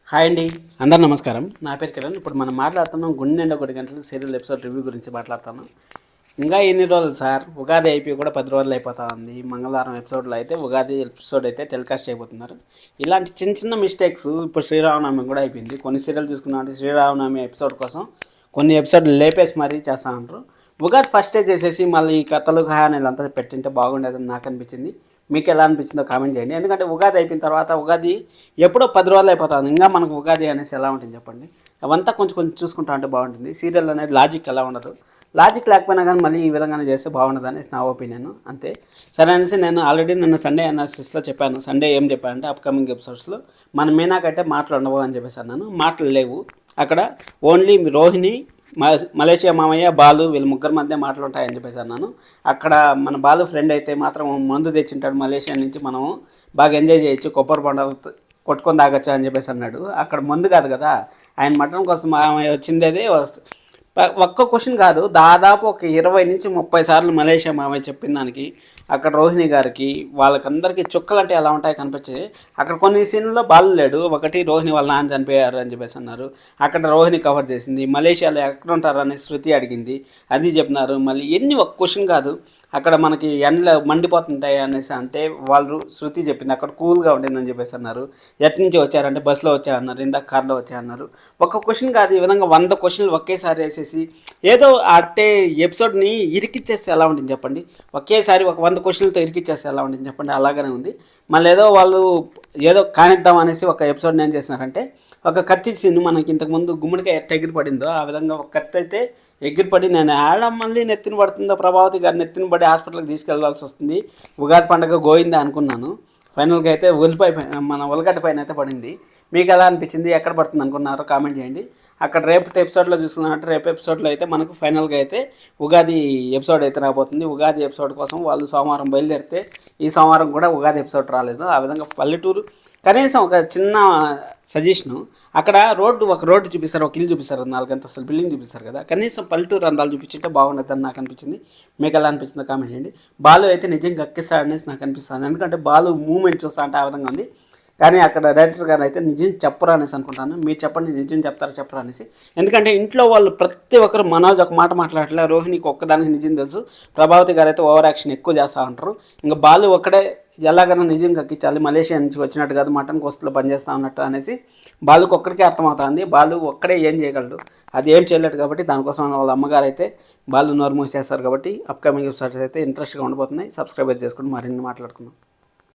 Hi అండి, అందరు నమస్కారం. నా పేరు కిరణ్. ఇప్పుడు మనం మాట్లాడుతున్నాం గుండె నిండా 1 గంటలు సీరియల్ ఎపిసోడ్ రివ్యూ గురించి మాట్లాడుతాను. ఇంకా ఎన్ని రోజులు సార్? ఉగాది అయిపోయి కూడా 10 రోజులు అయిపోతా ఉంది. మంగళవారం ఎపిసోడ్లో అయితే ఉగాది ఎపిసోడ్ అయితే టెలికాస్ట్ చేయబోతున్నారు. ఇలాంటి చిన్న చిన్న మిస్టేక్స్ ఇప్పుడు శ్రీరామనవమి కూడా అయిపోయింది. కొన్ని సీరియల్ చూసుకున్నామంటే శ్రీరామనవమి ఎపిసోడ్ కోసం కొన్ని ఎపిసోడ్లు లేపేసి మరీ చేస్తూ ఉంటారు. ఉగాది ఫస్టే చేసేసి మళ్ళీ ఈ కథలు కహానీలు అంతా పెట్టింటే బాగుండేదని నాకు అనిపించింది. మీకు ఎలా అనిపించిందో కామెంట్ చేయండి. ఎందుకంటే ఉగాది అయిపోయిన తర్వాత ఉగాది ఎప్పుడో 10 రోజులు అయిపోతుంది. ఇంకా మనకు ఉగాది అనేసి ఎలా ఉంటుంది చెప్పండి? అవంతా కొంచెం కొంచెం చూసుకుంటా అంటే బాగుంటుంది. సీరియల్ అనేది లాజిక్ ఎలా ఉండదు. లాజిక్ లేకపోయినా కానీ మళ్ళీ ఈ విధంగానే చేస్తే బాగుండదు అనేసి నా ఒపీనియన్. అంతే. సరే అనేసి నేను ఆల్రెడీ నిన్న సండే అనాలిసిస్లో చెప్పాను. సండే ఏం చెప్పానంటే అప్కమింగ్ ఎపిసోడ్స్లో మన మీనాకైతే మాటలు ఉండవు అని చెప్పేసి అన్నాను. మాటలు లేవు అక్కడ. ఓన్లీ రోహిణి, మలేషియా మామయ్య, బాలు వీళ్ళ ముగ్గురు మధ్య మాటలు ఉంటాయని చెప్పేసి అన్నాను. అక్కడ మన బాలు ఫ్రెండ్ అయితే మాత్రం మందు తెచ్చింటాడు మలేషియా నుంచి, మనం బాగా ఎంజాయ్ చేయొచ్చు, కొబ్బరి బొండ కొట్టుకొని తాగొచ్చా అని చెప్పేసి అన్నాడు. అక్కడ మందు కాదు కదా, ఆయన మటన్ కోసం మామయ్య వచ్చింది. అదే ఒక్క క్వశ్చన్ కాదు, దాదాపు ఒక 20 నుంచి 30 సార్లు మలేషియా మామయ్య చెప్పిన దానికి అక్కడ రోహిణి గారికి వాళ్ళకందరికీ చుక్కలు అంటే ఎలా ఉంటాయి కనిపించేది. అక్కడ కొన్ని సీన్లలో బాలు లేడు. ఒకటి రోహిణి వాళ్ళ నాన్న చనిపోయారు అని చెప్పేసి అన్నారు. అక్కడ రోహిణి కవర్ చేసింది. మలేషియాలో ఎక్కడ ఉంటారు అని శృతి అడిగింది, అది చెప్పినారు. మళ్ళీ ఎన్ని ఒక క్వశ్చన్ కాదు, అక్కడ మనకి ఎండలు మండిపోతుంటాయి అనేసి అంటే వాళ్ళు శృతి చెప్పింది అక్కడ కూల్గా ఉండిందని చెప్పేసి అన్నారు. ఎటు నుంచి వచ్చారంటే బస్సులో వచ్చారన్నారు, ఇందాక కార్లో వచ్చారన్నారు. ఒక క్వశ్చన్ కాదు, ఈ విధంగా 100 క్వశ్చన్లు ఒకేసారి వేసేసి ఏదో అట్టే ఎపిసోడ్ని ఇరికిచ్చేస్తే ఎలా ఉంటుంది చెప్పండి? ఒకేసారి ఒక 100 క్వశ్చన్లతో ఇరికిచ్చేస్తే ఎలా ఉంటుంది చెప్పండి? అలాగనే ఉంది. మళ్ళీ ఏదో వాళ్ళు ఏదో కానిద్దాం అనేసి ఒక ఎపిసోడ్ని ఏం చేస్తున్నారంటే, ఒక కత్తి సీన్ మనకి ఇంతకుముందు గుమ్మడికాయ ఎగిరి పడిందో ఆ విధంగా ఒక కత్తి అయితే ఎగిరిపడి నేను ఆడ మళ్ళీ నెత్తిన పడుతుందో, ప్రభావతి గారు నెత్తిన పడి హాస్పిటల్కి తీసుకెళ్లాల్సి వస్తుంది, ఉగాది పండుగ గోయిందా అనుకున్నాను. ఫైనల్గా అయితే మన ఉల్లగడ్డ పైన అయితే పడింది. మీకు ఎలా అనిపించింది? ఎక్కడ పడుతుంది అనుకున్నారో కామెంట్ చేయండి. అక్కడ రేపు ఎపిసోడ్లో చూసుకున్నట్టు రేపు ఎపిసోడ్లో అయితే మనకు ఫైనల్గా అయితే ఉగాది ఎపిసోడ్ అయితే రాబోతుంది. ఉగాది ఎపిసోడ్ కోసం వాళ్ళు సోమవారం బయలుదేరితే ఈ సోమవారం కూడా ఉగాది ఎపిసోడ్ రాలేదు. ఆ విధంగా పల్లెటూరు కనీసం ఒక చిన్న సజెషను, అక్కడ ఒక రోడ్డు చూపిస్తారు, ఒక ఇల్లు చూపిస్తారు, 4 అంతస్తుల బిల్డింగ్ చూపిస్తారు కదా, కనీసం పల్లెటూరు అందాలు చూపించింటే బాగుండదని నాకు అనిపించింది. మీకు ఎలా అనిపించిందో కామెంట్ చేయండి. బాలు అయితే నిజంగా అక్కిస్తాడనేసి నాకు అనిపిస్తుంది. ఎందుకంటే బాలు మూమెంట్ చూస్తా అంటే ఆ విధంగా ఉంది. కానీ అక్కడ డైరెక్టర్ గారు అయితే నిజం చెప్పరా అనేసి అనుకుంటాను. మీరు చెప్పండి, నిజం చెప్తారా చెప్పరా అనేసి. ఎందుకంటే ఇంట్లో వాళ్ళు ప్రతి ఒక్కరు మనోజ్ ఒక మాట మాట్లాడలే, రోహిణికి ఒక్కదానికి నిజం తెలుసు, ప్రభావతి గారు అయితే ఓవర్ యాక్షన్ ఎక్కువ చేస్తూ ఉంటారు. ఇంకా బాలు ఒక్కడే ఎలాగైనా నిజం కక్కించాలి, మలేషియా నుంచి వచ్చినట్టు కాదు మటన్ కోస్తులో పనిచేస్తా ఉన్నట్టు అనేసి బాలుకి ఒక్కడికే అర్థమవుతుంది. బాలు ఒక్కడే ఏం చేయగలడు, అది ఏం చేయలేడు. కాబట్టి దానికోసం వాళ్ళ అమ్మగారు అయితే బాలు నోరు మూసేస్తారు. కాబట్టి అప్కమింగ్ ఎపిసోడ్స్ అయితే ఇంట్రెస్ట్గా ఉండబోతున్నాయి. సబ్స్క్రైబ్ చేసుకుని మరిన్ని మాట్లాడుకుందాం.